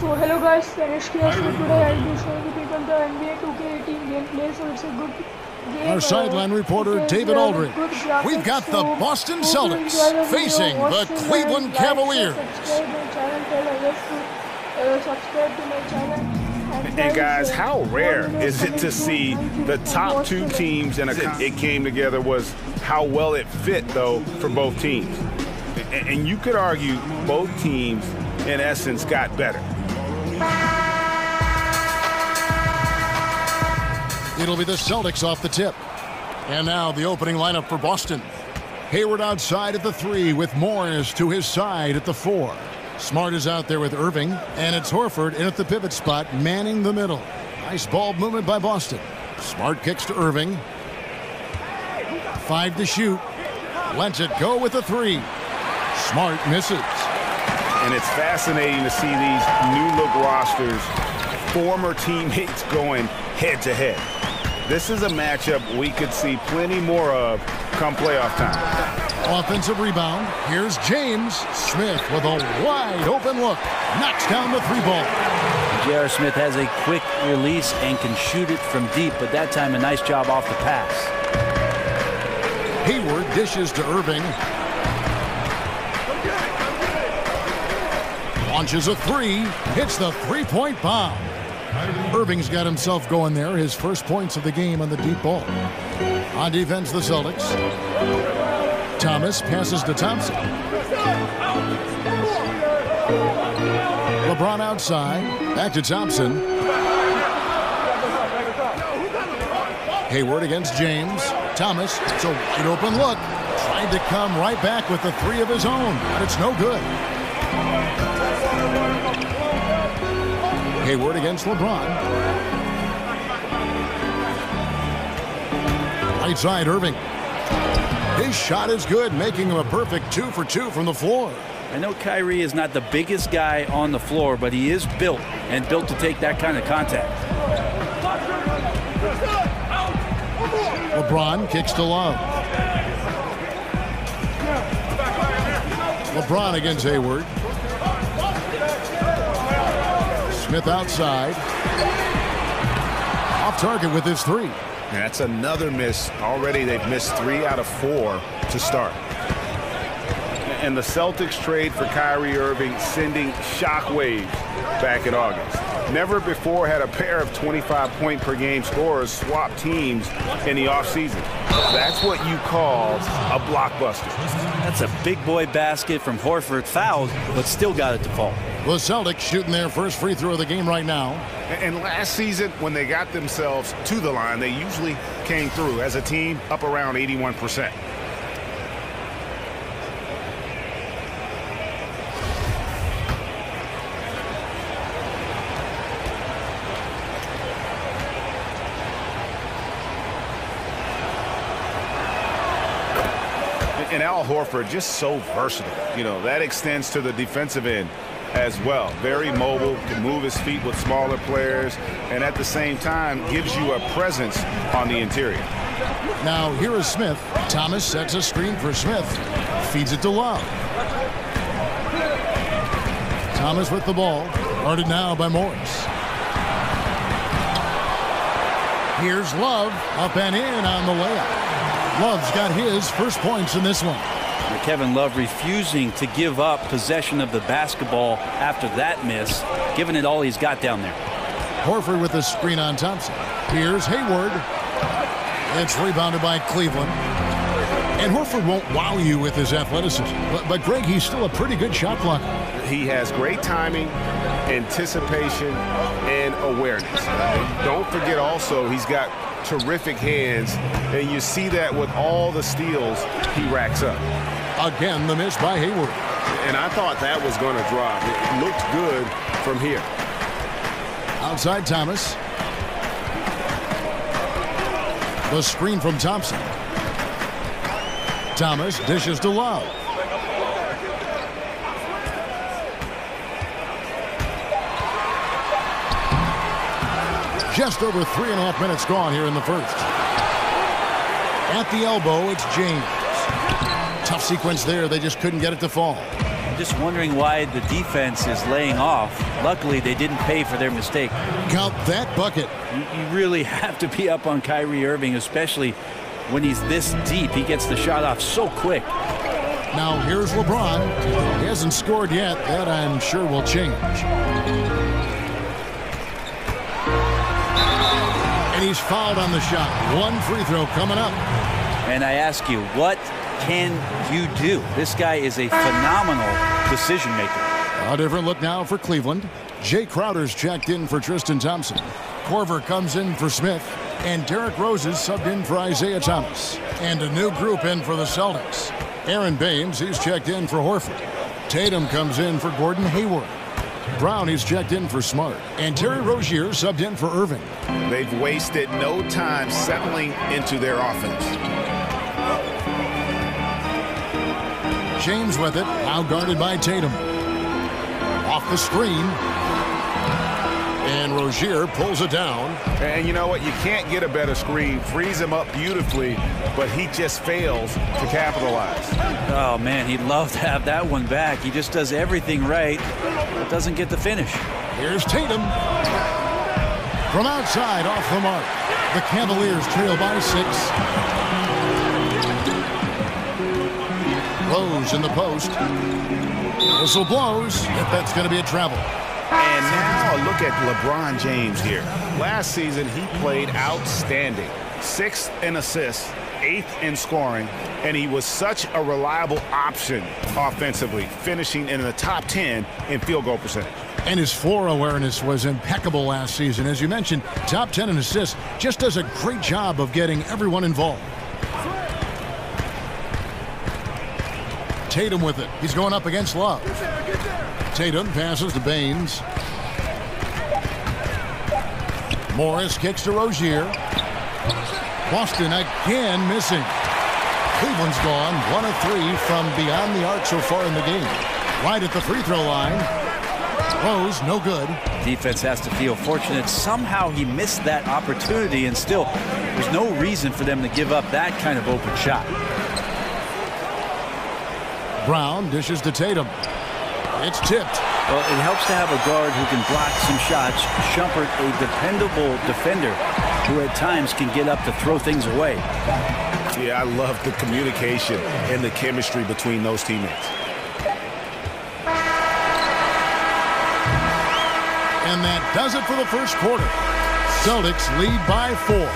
So hello guys, Tanishk here. So today I'll be showing you people the NBA2K18 gameplay. So it's a good game. Our sideline reporter David Aldridge. We've got the Boston Celtics facing the Cleveland Cavaliers. Subscribe to my channel. And guys, how rare is it to see the top two teams and it came together? Was how well it fit though for both teams. And you could argue both teams in essence got better. It'll be the Celtics off the tip. And now the opening lineup for Boston. Hayward outside at the 3 with Morris to his side at the 4. Smart is out there with Irving, and it's Horford in at the pivot spot, manning the middle. Nice ball movement by Boston. Smart kicks to Irving. 5 to shoot. Lets it go with the 3. Smart misses. And it's fascinating to see these new-look rosters, former teammates going head-to-head. This is a matchup we could see plenty more of come playoff time. Offensive rebound. Here's James. Smith with a wide-open look. Knocks down the 3-ball. J.R. Smith has a quick release and can shoot it from deep, but that time a nice job off the pass. Hayward dishes to Irving. Launches a 3, hits the 3-point bomb. Irving's got himself going there, his first points of the game on the deep ball. On defense, the Celtics. Thomas passes to Thompson. LeBron outside, back to Thompson. Hayward against James. Thomas, it's a wide open look. Tried to come right back with the 3 of his own, but it's no good. Hayward against LeBron. Right side, Irving. His shot is good, making him a perfect 2 for 2 from the floor. I know Kyrie is not the biggest guy on the floor, but he is built to take that kind of contact. LeBron kicks to Love. LeBron against Hayward. Smith outside. Off target with his 3. And that's another miss. Already they've missed 3 out of 4 to start. And the Celtics trade for Kyrie Irving, sending shockwaves back in August. Never before had a pair of 25-point-per-game scorers swap teams in the offseason. That's what you call a blockbuster. That's a big boy basket from Horford, fouled, but still got it to fall. The Celtics shooting their first free throw of the game right now. And last season, when they got themselves to the line, they usually came through as a team up around 81%. And Al Horford just so versatile. You know, that extends to the defensive end as well. Very mobile, can move his feet with smaller players, and at the same time gives you a presence on the interior. Now here is Smith. Thomas sets a screen for Smith. Feeds it to Love. Thomas with the ball. Guarded now by Morris. Here's Love. Up and in on the layup. Love's got his first points in this one. Kevin Love refusing to give up possession of the basketball after that miss, giving it all he's got down there. Horford with the screen on Thompson. Here's Hayward. It's rebounded by Cleveland. And Horford won't wow you with his athleticism. But Greg, he's still a pretty good shot blocker. He has great timing, anticipation, and awareness. Don't forget also he's got terrific hands, and you see that with all the steals he racks up. Again, the miss by Hayward. And I thought that was going to drop. It looked good from here. Outside Thomas. The screen from Thompson. Thomas dishes to Love. Just over 3.5 minutes gone here in the first. At the elbow, it's James. Tough sequence there. They just couldn't get it to fall. just wondering why the defense is laying off. Luckily, they didn't pay for their mistake. Count that bucket. You really have to be up on Kyrie Irving, especially when he's this deep. He gets the shot off so quick. Now here's LeBron. He hasn't scored yet. That I'm sure will change. And he's fouled on the shot. One free throw coming up. And I ask you, what can you do? This guy is a phenomenal decision maker. A different look now for Cleveland. Jay Crowder's checked in for Tristan Thompson. Korver comes in for Smith. And Derrick Rose is subbed in for Isaiah Thomas. And a new group in for the Celtics. Aaron Baines, he's checked in for Horford. Tatum comes in for Gordon Hayward. Brown, he's checked in for Smart. And Terry Rozier subbed in for Irving. They've wasted no time settling into their offense. James with it, now guarded by Tatum. Off the screen. And Rozier pulls it down. And you know what? You can't get a better screen. Frees him up beautifully, but he just fails to capitalize. Oh, man, he'd love to have that one back. He just does everything right, but doesn't get the finish. Here's Tatum. From outside, off the mark. The Cavaliers trail by 6. Rose in the post. Whistle blows. If that's going to be a travel. And now a look at LeBron James here. Last season, he played outstanding. 6th in assists, 8th in scoring, and he was such a reliable option offensively, finishing in the top 10 in field goal percentage. And his floor awareness was impeccable last season. As you mentioned, top 10 in assists, just does a great job of getting everyone involved. Tatum with it. He's going up against Love. Tatum passes to Baines. Morris kicks to Rozier. Boston again missing. Cleveland's gone 1 of 3 from beyond the arc so far in the game. Right at the free throw line. Rose, no good. Defense has to feel fortunate. Somehow he missed that opportunity, and still, there's no reason for them to give up that kind of open shot. Brown dishes to Tatum. It's tipped. Well, it helps to have a guard who can block some shots. Shumpert, a dependable defender who at times can get up to throw things away. Yeah, I love the communication and the chemistry between those teammates. And that does it for the first quarter. Celtics lead by 4.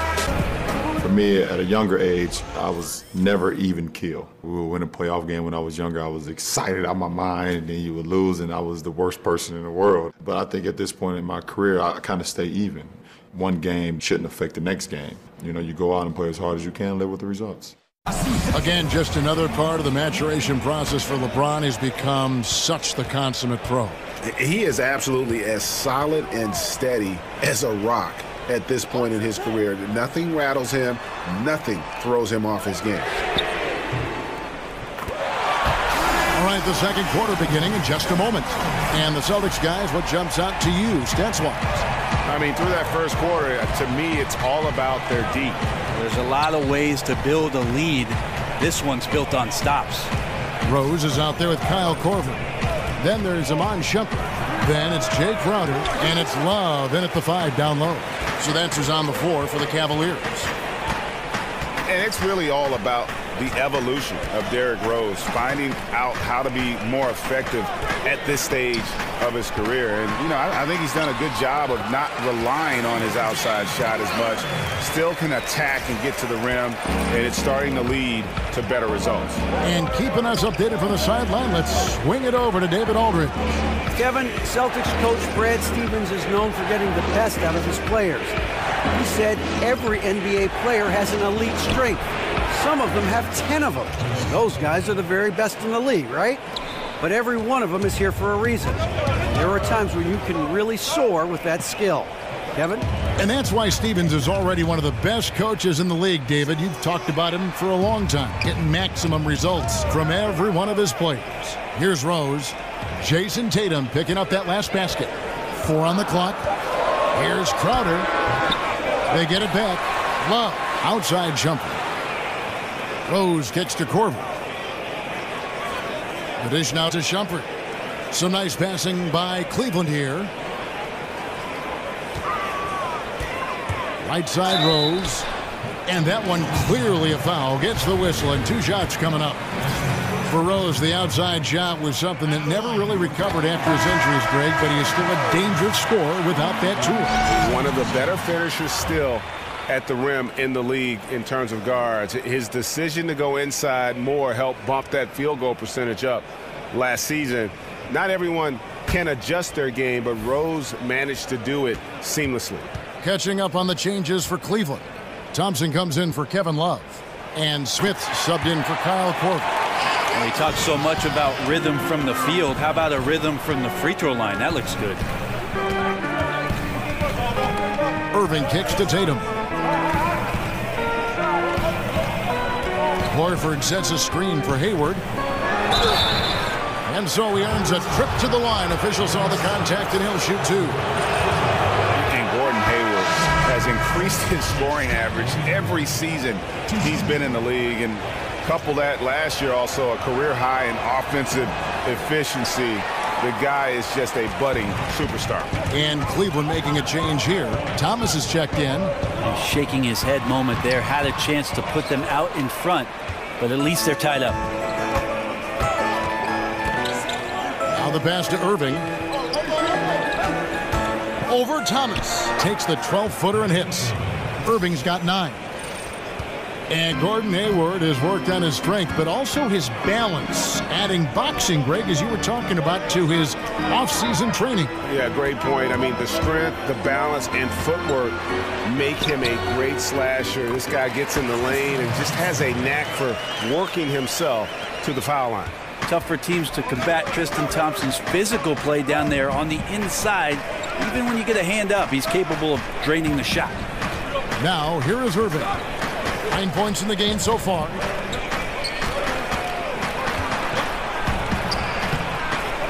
For me, at a younger age, I was never even killed. We would win a playoff game when I was younger. I was excited out of my mind, and then you would lose, and I was the worst person in the world. But I think at this point in my career, I kind of stay even. One game shouldn't affect the next game. You know, you go out and play as hard as you can and live with the results. Again, just another part of the maturation process for LeBron. He's become such the consummate pro. He is absolutely as solid and steady as a rock at this point in his career. Nothing rattles him. Nothing throws him off his game. All right, the second quarter beginning in just a moment. And the Celtics guys, what jumps out to you, stats-wise? I mean, through that first quarter, to me, it's all about their deep. There's a lot of ways to build a lead. This one's built on stops. Rose is out there with Kyle Korver. Then there's Iman Shumpert. Then it's Jay Crowder, and it's Love in at the 5 down low. So that's who's on the floor for the Cavaliers. And it's really all about the evolution of Derrick Rose, finding out how to be more effective at this stage of his career. And, you know, I think he's done a good job of not relying on his outside shot as much. Still can attack and get to the rim, and it's starting to lead to better results. And keeping us updated from the sideline, let's swing it over to David Aldridge. Kevin, Celtics coach Brad Stevens is known for getting the best out of his players. He said every NBA player has an elite strength. Some of them have 10 of them. Those guys are the very best in the league, right? But every one of them is here for a reason. There are times when you can really soar with that skill. Kevin? And that's why Stevens is already one of the best coaches in the league, David. You've talked about him for a long time, getting maximum results from every one of his players. Here's Rose. Jason Tatum picking up that last basket. 4 on the clock. Here's Crowder. They get it back. Love, outside Shumpert. Rose kicks to Korver. The dish now to Shumpert. Some nice passing by Cleveland here. Right side Rose. And that one clearly a foul. Gets the whistle, and 2 shots coming up. For Rose, the outside shot was something that never really recovered after his injuries, Greg, but he is still a dangerous scorer without that tool. One of the better finishers still at the rim in the league in terms of guards. His decision to go inside more helped bump that field goal percentage up last season. Not everyone can adjust their game, but Rose managed to do it seamlessly. Catching up on the changes for Cleveland. Thompson comes in for Kevin Love. And Smith subbed in for Kyle Korver. Well, he talks so much about rhythm from the field. How about a rhythm from the free throw line? That looks good. Irving kicks to Tatum. Horford sets a screen for Hayward. And so he earns a trip to the line. Officials saw the contact, and he'll shoot 2. And Gordon Hayward has increased his scoring average every season he's been in the league. And couple that last year also a career high in offensive efficiency. The guy is just a budding superstar. And Cleveland making a change here. Thomas is checked in. He's shaking his head moment there. Had a chance to put them out in front, but at least they're tied up. Now the pass to Irving. Over Thomas. Takes the 12-footer and hits. Irving's got 9. And Gordon Hayward has worked on his strength, but also his balance, adding boxing, Greg, as you were talking about, to his off-season training. Yeah, great point. I mean, the strength, the balance, and footwork make him a great slasher. This guy gets in the lane and just has a knack for working himself to the foul line. Tough for teams to combat Tristan Thompson's physical play down there on the inside. Even when you get a hand up, he's capable of draining the shot. Now, here is Irving. 9 points in the game so far.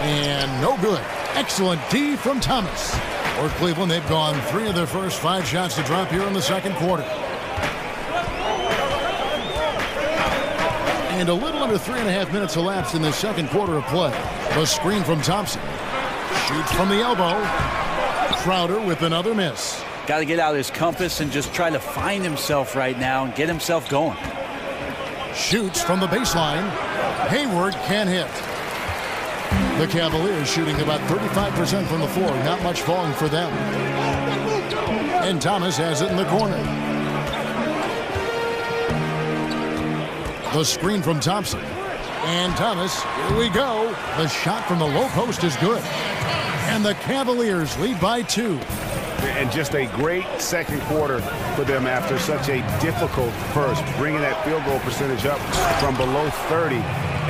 And no good. Excellent D from Thomas. For Cleveland, they've gone 3 of their first 5 shots to drop here in the second quarter. And a little under 3.5 minutes elapsed in the second quarter of play. The screen from Thompson. Shoots from the elbow. Crowder with another miss. Got to get out his compass and just try to find himself right now and get himself going. Shoots from the baseline. Hayward can hit. The Cavaliers shooting about 35% from the floor. Not much falling for them. And Thomas has it in the corner. The screen from Thompson. And Thomas, here we go. The shot from the low post is good. And the Cavaliers lead by 2. And just a great second quarter for them after such a difficult first, bringing that field goal percentage up from below 30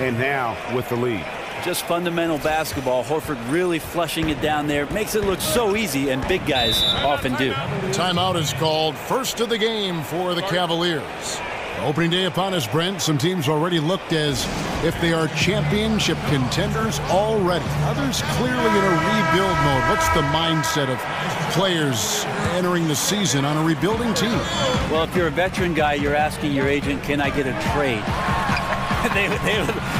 and now with the lead. Just fundamental basketball. Horford really flushing it down there. Makes it look so easy, and big guys often do. Timeout is called. First of the game for the Cavaliers. Opening day upon us, Brent. Some teams already looked as if they are championship contenders already. Others clearly in a rebuild mode. What's the mindset of players entering the season on a rebuilding team? Well, if you're a veteran guy, you're asking your agent, can I get a trade?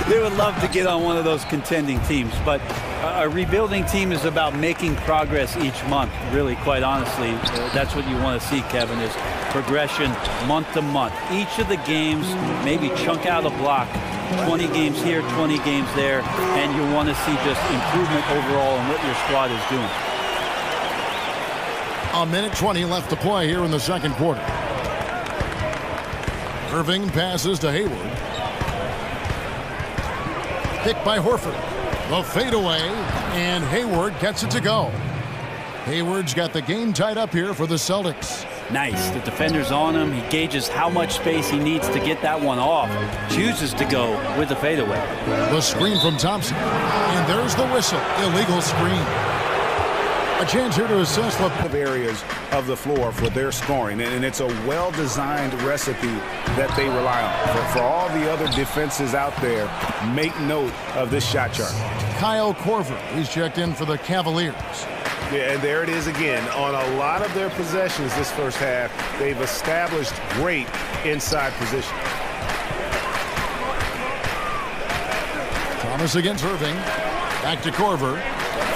They would love to get on one of those contending teams. But a rebuilding team is about making progress each month, really, quite honestly. That's what you want to see, Kevin, is progression month to month. Each of the games, maybe chunk out a block. 20 games here, 20 games there, and you want to see just improvement overall in what your squad is doing. A minute 20 left to play here in the second quarter. Irving passes to Hayward. Picked by Horford. The fadeaway, and Hayward gets it to go. Hayward's got the game tied up here for the Celtics. Nice. The defender's on him. He gauges how much space he needs to get that one off. Chooses to go with the fadeaway. The screen from Thompson. And there's the whistle. Illegal screen. A chance here to assess what areas of the floor for their scoring, and it's a well-designed recipe that they rely on. For all the other defenses out there, make note of this shot chart. Kyle Korver, he's checked in for the Cavaliers. Yeah, and there it is again. On a lot of their possessions this first half, they've established great inside position. Thomas against Irving. Back to Korver.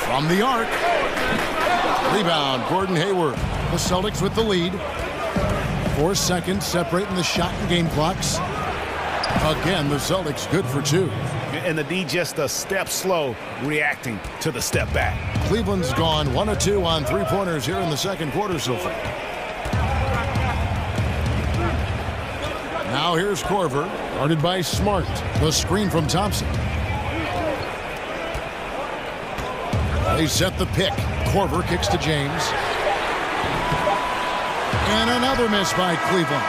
From the arc. Rebound, Gordon Hayward. The Celtics with the lead. 4 seconds separating the shot and game clocks. Again, the Celtics good for 2. And the D just a step slow, reacting to the step back. Cleveland's gone 1 of 2 on 3-pointers here in the second quarter so far. Now here's Korver, guarded by Smart. The screen from Thompson. They set the pick. Korver kicks to James. And another miss by Cleveland.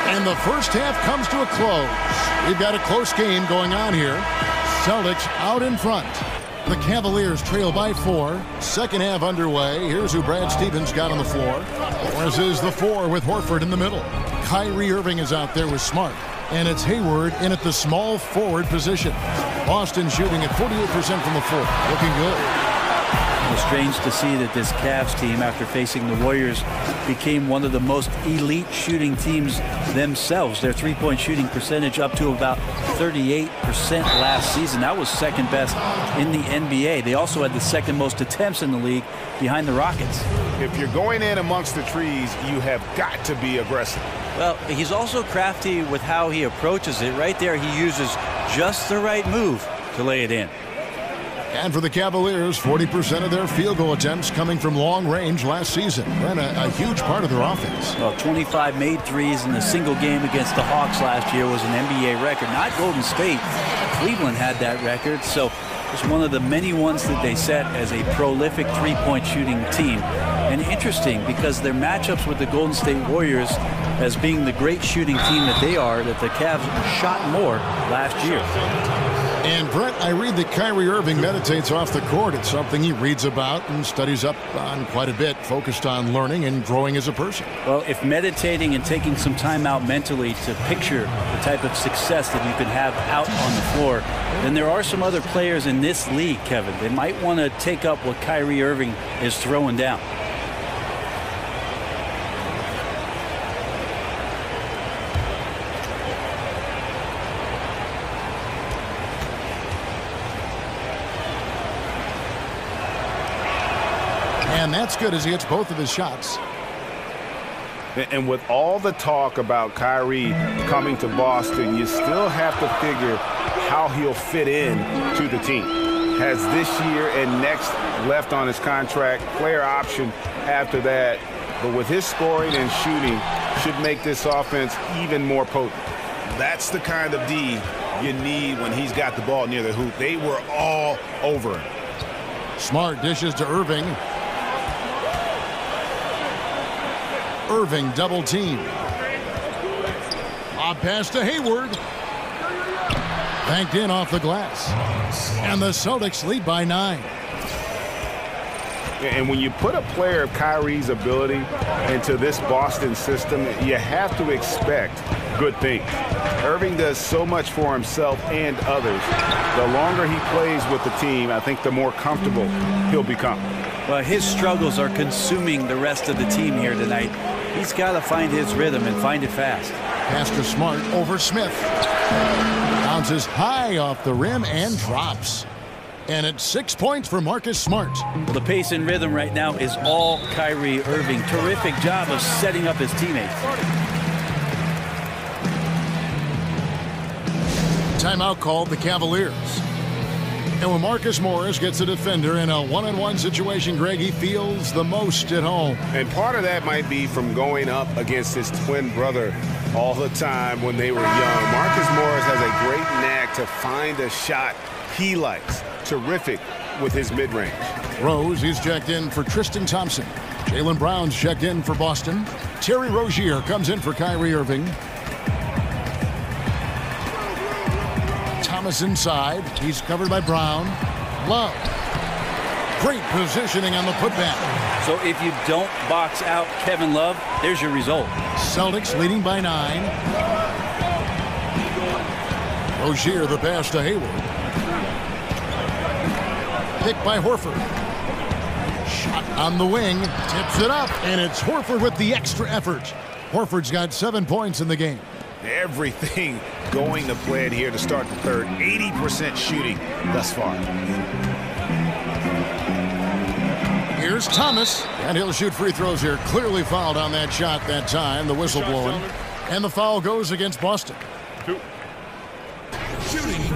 And the first half comes to a close. We've got a close game going on here. Celtics out in front. The Cavaliers trail by 4. Second half underway. Here's who Brad Stevens got on the floor. Morris is the 4 with Horford in the middle. Kyrie Irving is out there with Smart. And it's Hayward in at the small forward position. Boston shooting at 48% from the floor. Looking good. It's strange to see that this Cavs team, after facing the Warriors, became one of the most elite shooting teams themselves. Their three-point shooting percentage up to about 38% last season. That was second best in the NBA. They also had the second most attempts in the league behind the Rockets. If you're going in amongst the trees, you have got to be aggressive. Well, he's also crafty with how he approaches it. Right there, he uses just the right move to lay it in. And for the Cavaliers, 40% of their field goal attempts coming from long range last season. And a huge part of their offense. Well, 25 made threes in a single game against the Hawks last year was an NBA record. Not Golden State. Cleveland had that record. So it's one of the many ones that they set as a prolific three-point shooting team. And interesting because their matchups with the Golden State Warriors, as being the great shooting team that they are, that the Cavs shot more last year. And Brett, I read that Kyrie Irving meditates off the court. It's something he reads about and studies up on quite a bit, focused on learning and growing as a person. Well, if meditating and taking some time out mentally to picture the type of success that you can have out on the floor, then there are some other players in this league, Kevin. They might want to take up what Kyrie Irving is throwing down. And that's good as he hits both of his shots. And with all the talk about Kyrie coming to Boston, you still have to figure how he'll fit in to the team. Has this year and next left on his contract, player option after that. But with his scoring and shooting, should make this offense even more potent. That's the kind of D you need when he's got the ball near the hoop. They were all over him. Smart dishes to Irving. Irving double team. Lob pass to Hayward. Banked in off the glass. And the Celtics lead by 9. And when you put a player of Kyrie's ability into this Boston system, you have to expect good things. Irving does so much for himself and others. The longer he plays with the team, I think the more comfortable he'll become. Well, his struggles are consuming the rest of the team here tonight. He's got to find his rhythm and find it fast. Pass to Smart over Smith. Bounces high off the rim and drops. And it's 6 points for Marcus Smart. Well, the pace and rhythm right now is all Kyrie Irving. Terrific job of setting up his teammates. Timeout called the Cavaliers. And when Marcus Morris gets a defender in a one-on-one situation, Greg, he feels the most at home. And part of that might be from going up against his twin brother all the time when they were young. Marcus Morris has a great knack to find a shot he likes. Terrific with his mid-range. Rose, he's checked in for Tristan Thompson. Jaylen Brown's checked in for Boston. Terry Rozier comes in for Kyrie Irving. Thomas inside. He's covered by Brown. Love. Great positioning on the putback. So if you don't box out Kevin Love, there's your result. Celtics leading by 9. Rozier the pass to Hayward. Picked by Horford. Shot on the wing. Tips it up. And it's Horford with the extra effort. Horford's got 7 points in the game. Everything going to plan here to start the third. 80% shooting thus far. Here's Thomas, and he'll shoot free throws here. Clearly fouled on that shot that time. The whistle blowing. And the foul goes against Boston.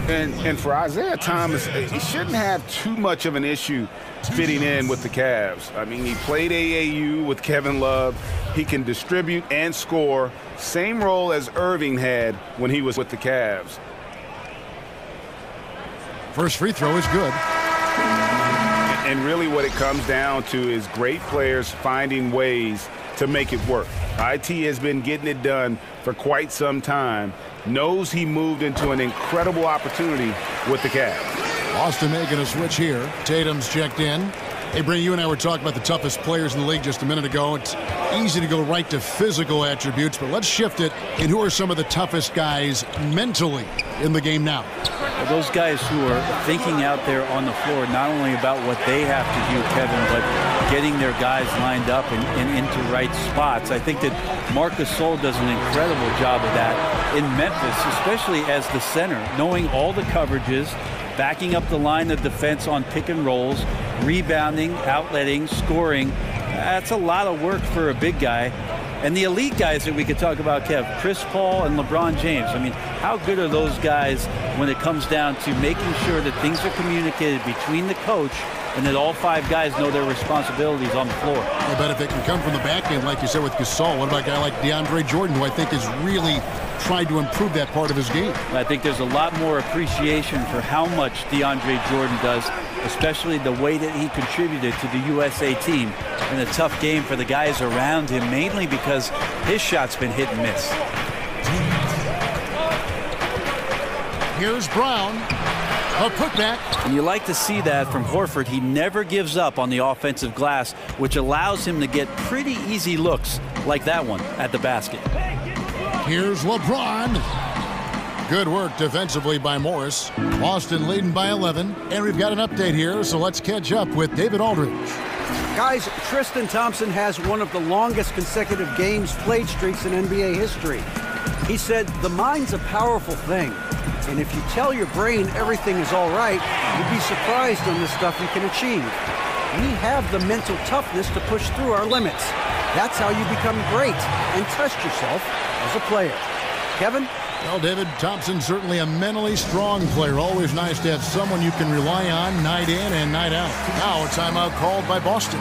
And for Isaiah Thomas, he shouldn't have too much of an issue fitting in with the Cavs. I mean, he played AAU with Kevin Love. He can distribute and score. Same role as Irving had when he was with the Cavs. First free throw is good. And really what it comes down to is great players finding ways to make it work. IT has been getting it done for quite some time. Knows he moved into an incredible opportunity with the Cavs. Boston making a switch here. Tatum's checked in. Hey, Brady, you and I were talking about the toughest players in the league just a minute ago. It's easy to go right to physical attributes, but let's shift it. And who are some of the toughest guys mentally in the game now? Well, those guys who are thinking out there on the floor, not only about what they have to do, Kevin, but getting their guys lined up and into right spots. I think that Marc Gasol does an incredible job of that in Memphis, especially as the center, knowing all the coverages, backing up the line of defense on pick and rolls, rebounding, outletting, scoring. That's a lot of work for a big guy. And the elite guys that we could talk about, Kev, Chris Paul and LeBron James. I mean, how good are those guys when it comes down to making sure that things are communicated between the coach and that all five guys know their responsibilities on the floor? I bet if it can come from the back end, like you said with Gasol, what about a guy like DeAndre Jordan, who I think has really tried to improve that part of his game? I think there's a lot more appreciation for how much DeAndre Jordan does, especially the way that he contributed to the USA team in a tough game for the guys around him, mainly because his shot's been hit and miss. Here's Brown. A putback. And you like to see that from Horford. He never gives up on the offensive glass, which allows him to get pretty easy looks like that one at the basket. Here's LeBron. Good work defensively by Morris. Boston leading by 11. And we've got an update here, so let's catch up with David Aldridge. Guys, Tristan Thompson has one of the longest consecutive games played streaks in NBA history. He said, "The mind's a powerful thing. And if you tell your brain everything is all right, you'd be surprised on the stuff you can achieve. We have the mental toughness to push through our limits. That's how you become great and test yourself as a player." Kevin? Well, David, Thompson's certainly a mentally strong player. Always nice to have someone you can rely on night in and night out. Now a timeout called by Boston.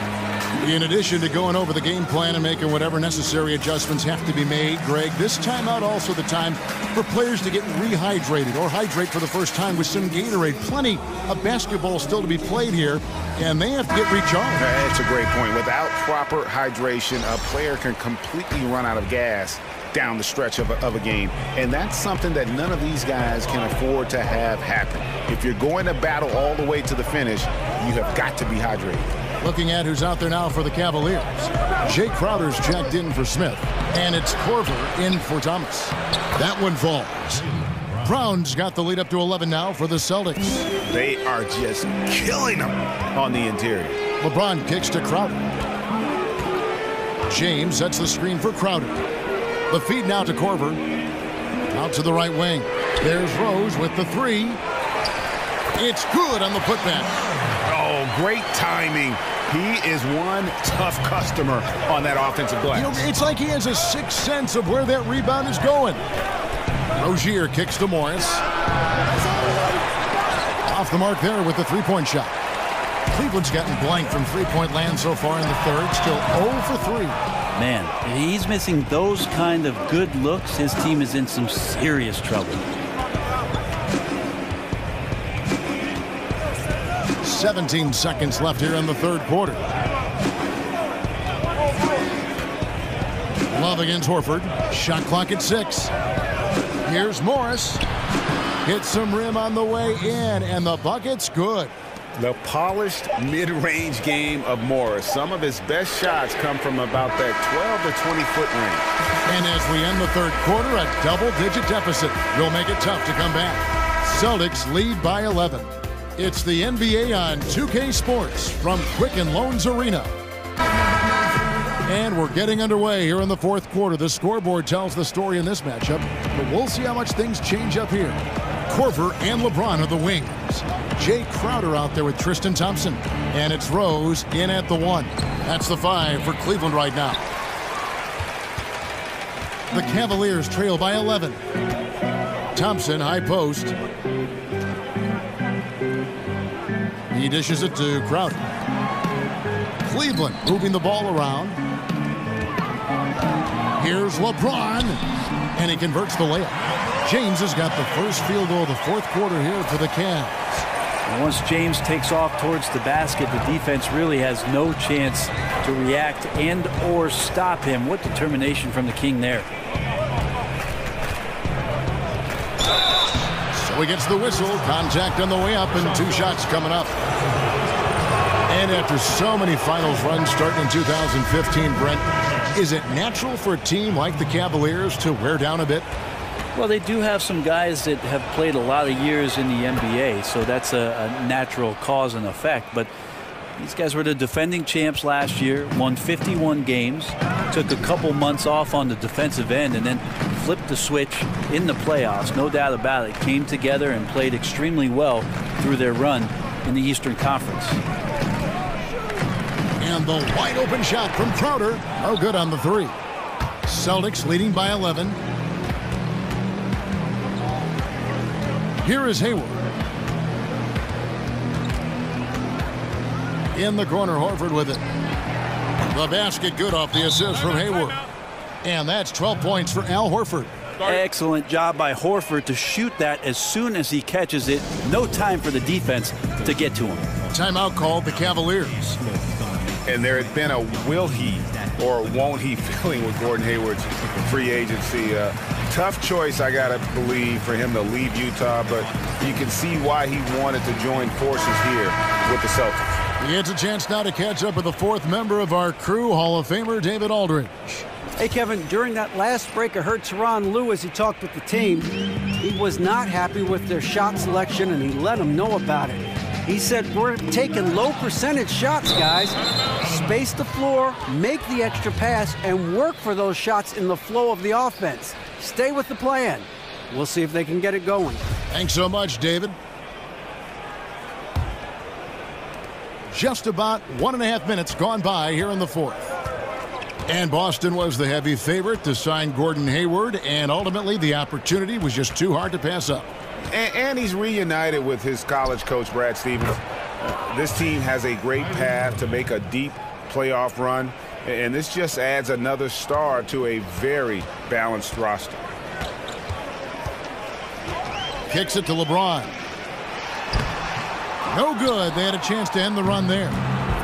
In addition to going over the game plan and making whatever necessary adjustments have to be made, Greg, this timeout also the time for players to get rehydrated or hydrate for the first time with some Gatorade. Plenty of basketball still to be played here, and they have to get recharged. That's a great point. Without proper hydration, a player can completely run out of gas down the stretch of a game. And that's something that none of these guys can afford to have happen. If you're going to battle all the way to the finish, you have got to be hydrated. Looking at who's out there now for the Cavaliers. Jay Crowder's checked in for Smith. And it's Korver in for Thomas. That one falls. Brown's got the lead up to 11 now for the Celtics. They are just killing them on the interior. LeBron kicks to Crowder. James sets the screen for Crowder. The feed now to Korver. Out to the right wing. There's Rose with the three. It's good on the putback. Oh, great timing. He is one tough customer on that offensive glass. You know, it's like he has a sixth sense of where that rebound is going. Rozier kicks to Morris. Off the mark there with the three-point shot. Cleveland's gotten blank from three-point land so far in the third. Still 0 for 3. Man, he's missing those kind of good looks. His team is in some serious trouble. 17 seconds left here in the third quarter. Love against Horford. Shot clock at 6. Here's Morris. Hits some rim on the way in, and the bucket's good. The polished mid-range game of Morris. Some of his best shots come from about that 12 to 20-foot range. And as we end the third quarter, a double-digit deficit will make it tough to come back. Celtics lead by 11. It's the NBA on 2K Sports from Quicken Loans Arena. And we're getting underway here in the fourth quarter. The scoreboard tells the story in this matchup, but we'll see how much things change up here. Korver and LeBron are the wings. Cavs. Jay Crowder out there with Tristan Thompson. And it's Rose in at the 1. That's the 5 for Cleveland right now. The Cavaliers trail by 11. Thompson, high post. He dishes it to Crowder. Cleveland moving the ball around. Here's LeBron, and he converts the layup. James has got the first field goal of the fourth quarter here for the Cavs. And once James takes off towards the basket, the defense really has no chance to react and or stop him. What determination from the King there. So he gets the whistle. Contact on the way up, and 2 shots coming up. And after so many finals runs starting in 2015, Brent, is it natural for a team like the Cavaliers to wear down a bit? Well, they do have some guys that have played a lot of years in the NBA, so that's a natural cause and effect. But these guys were the defending champs last year, won 51 games, took a couple months off on the defensive end, and then flipped the switch in the playoffs. No doubt about it. Came together and played extremely well through their run in the Eastern Conference. And the wide open shot from Crowder. Oh, good on the 3. Celtics leading by 11. Here is Hayward. In the corner, Horford with it. The basket good off the assist from Hayward. And that's 12 points for Al Horford. Excellent job by Horford to shoot that as soon as he catches it. No time for the defense to get to him. Timeout called the Cavaliers. And there had been a will he or won't he feeling with Gordon Hayward's free agency. Tough choice, I got to believe, for him to leave Utah, but you can see why he wanted to join forces here with the Celtics. He gets a chance now to catch up with the 4th member of our crew, Hall of Famer David Aldridge. Hey, Kevin, during that last break, I heard Tyronn Lue as he talked with the team. He was not happy with their shot selection, and he let them know about it. He said, we're taking low percentage shots, guys. Space the floor, make the extra pass, and work for those shots in the flow of the offense. Stay with the plan. We'll see if they can get it going. Thanks so much, David. Just about 1.5 minutes gone by here in the 4th. And Boston was the heavy favorite to sign Gordon Hayward, and ultimately the opportunity was just too hard to pass up. And he's reunited with his college coach, Brad Stevens. This team has a great path to make a deep playoff run, and this just adds another star to a very balanced roster. Kicks it to LeBron. No good. They had a chance to end the run there.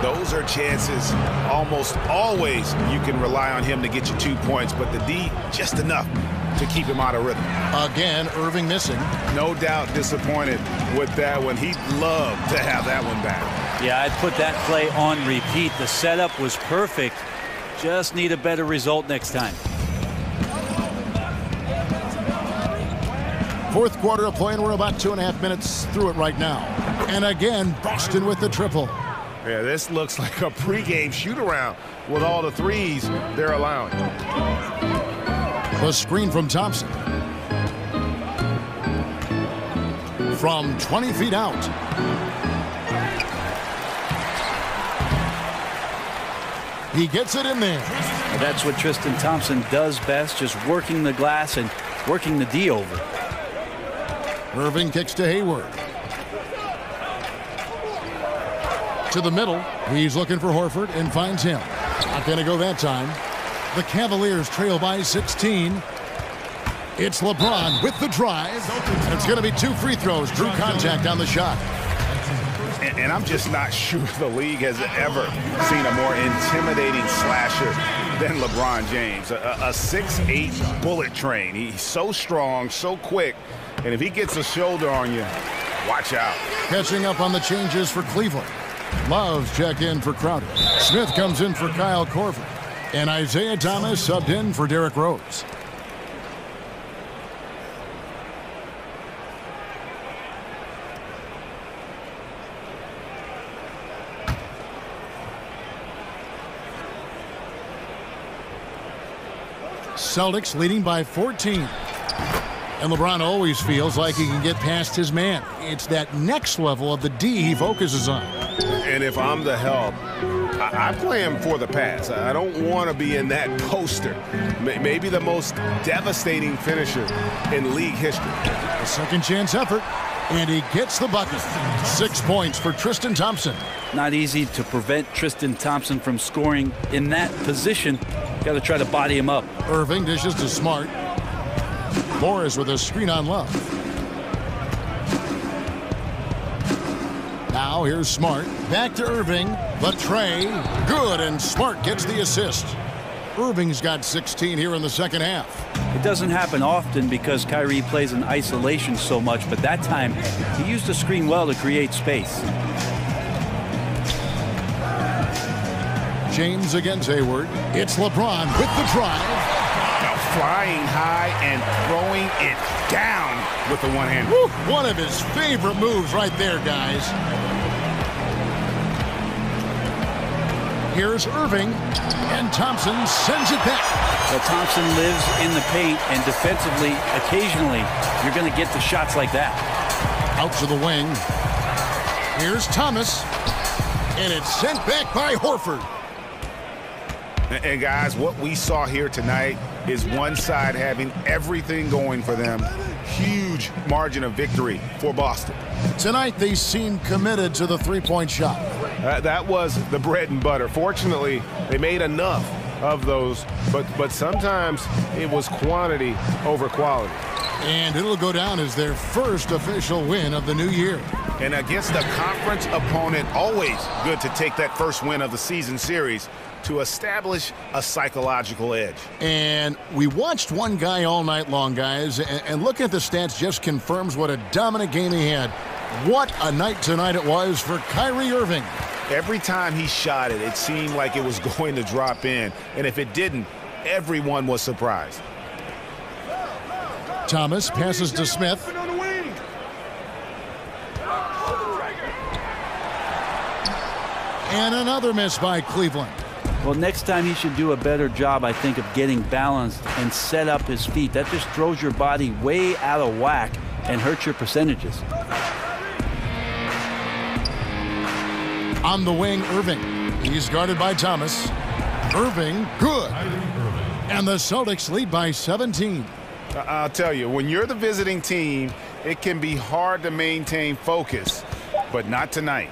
Those are chances almost always you can rely on him to get you 2 points, but the D, just enough to keep him out of rhythm. Again, Irving missing. No doubt disappointed with that one. He'd love to have that one back. Yeah, I'd put that play on repeat. The setup was perfect. Just need a better result next time. 4th quarter of play, and we're about 2.5 minutes through it right now. And again, Boston with the triple. Yeah, this looks like a pregame shoot-around with all the threes they're allowing. The screen from Thompson. From 20 feet out. He gets it in there. That's what Tristan Thompson does best, just working the glass and working the D over. Irving kicks to Hayward. To the middle. He's looking for Horford and finds him. Not going to go that time. The Cavaliers trail by 16. It's LeBron with the drive. It's going to be 2 free throws. Drew contact on the shot. And I'm just not sure the league has ever seen a more intimidating slasher than LeBron James. A 6'8" bullet train. He's so strong, so quick. And if he gets a shoulder on you, watch out. Catching up on the changes for Cleveland. Love's check in for Crowder. Smith comes in for Kyle Korver. And Isaiah Thomas subbed in for Derrick Rose. Celtics leading by 14. And LeBron always feels like he can get past his man. It's that next level of the D he focuses on. And if I'm the help, I play him for the pass. I don't want to be in that poster. Maybe the most devastating finisher in league history. A second chance effort, and he gets the bucket. 6 points for Tristan Thompson. Not easy to prevent Tristan Thompson from scoring in that position. Got to try to body him up. Irving dishes to Smart. Morris with a screen on Love. Now here's Smart. Back to Irving. The tray. Good, and Smart gets the assist. Irving's got 16 here in the second half. It doesn't happen often because Kyrie plays in isolation so much, but that time he used the screen well to create space. James against Hayward. It's LeBron with the drive. Flying high and throwing it down with the one hand. One of his favorite moves right there, guys. Here's Irving, and Thompson sends it back. Well, Thompson lives in the paint, and defensively, occasionally, you're going to get the shots like that. Out to the wing. Here's Thomas, and it's sent back by Horford. And guys, what we saw here tonight is one side having everything going for them. Huge margin of victory for Boston. Tonight, they seem committed to the three-point shot. That was the bread and butter. Fortunately, they made enough of those, but sometimes it was quantity over quality. And it'll go down as their first official win of the new year. And against a conference opponent, always good to take that first win of the season series to establish a psychological edge. And we watched one guy all night long, guys, and looking at the stats just confirms what a dominant game he had. What a night tonight it was for Kyrie Irving. Every time he shot it, it seemed like it was going to drop in. And if it didn't, everyone was surprised. Thomas passes to Smith. And another miss by Cleveland. Well, next time he should do a better job, I think, of getting balanced and set up his feet. That just throws your body way out of whack and hurts your percentages. On the wing, Irving. He's guarded by Thomas. Irving, good. And the Celtics lead by 17. I'll tell you, when you're the visiting team, it can be hard to maintain focus, but not tonight.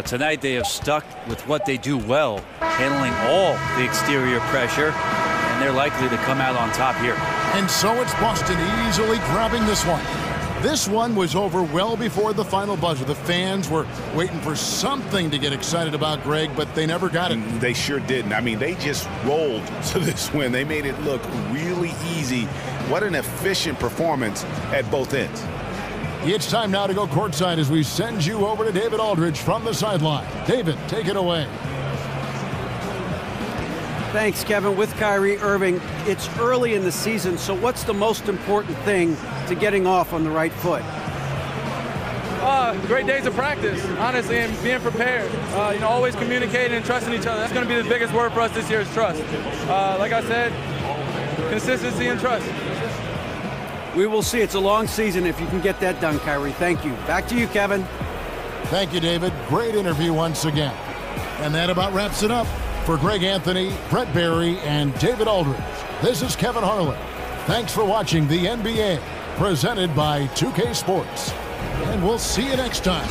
Tonight they have stuck with what they do well, handling all the exterior pressure, and they're likely to come out on top here. And so it's Boston easily grabbing this one. This one was over well before the final buzzer. The fans were waiting for something to get excited about, Greg, but they never got it. They sure didn't. I mean, they just rolled to this win. They made it look really easy. What an efficient performance at both ends. It's time now to go courtside as we send you over to David Aldridge from the sideline. David, take it away. Thanks, Kevin. With Kyrie Irving, it's early in the season, so what's the most important thing to getting off on the right foot? Great days of practice, honestly, and being prepared. Always communicating and trusting each other. That's going to be the biggest word for us this year is trust. Like I said, consistency and trust. We will see. It's a long season if you can get that done, Kyrie. Thank you. Back to you, Kevin. Thank you, David. Great interview once again. And that about wraps it up. For Greg Anthony, Brett Barry, and David Aldridge, this is Kevin Harlan. Thanks for watching the NBA, presented by 2K Sports. And we'll see you next time.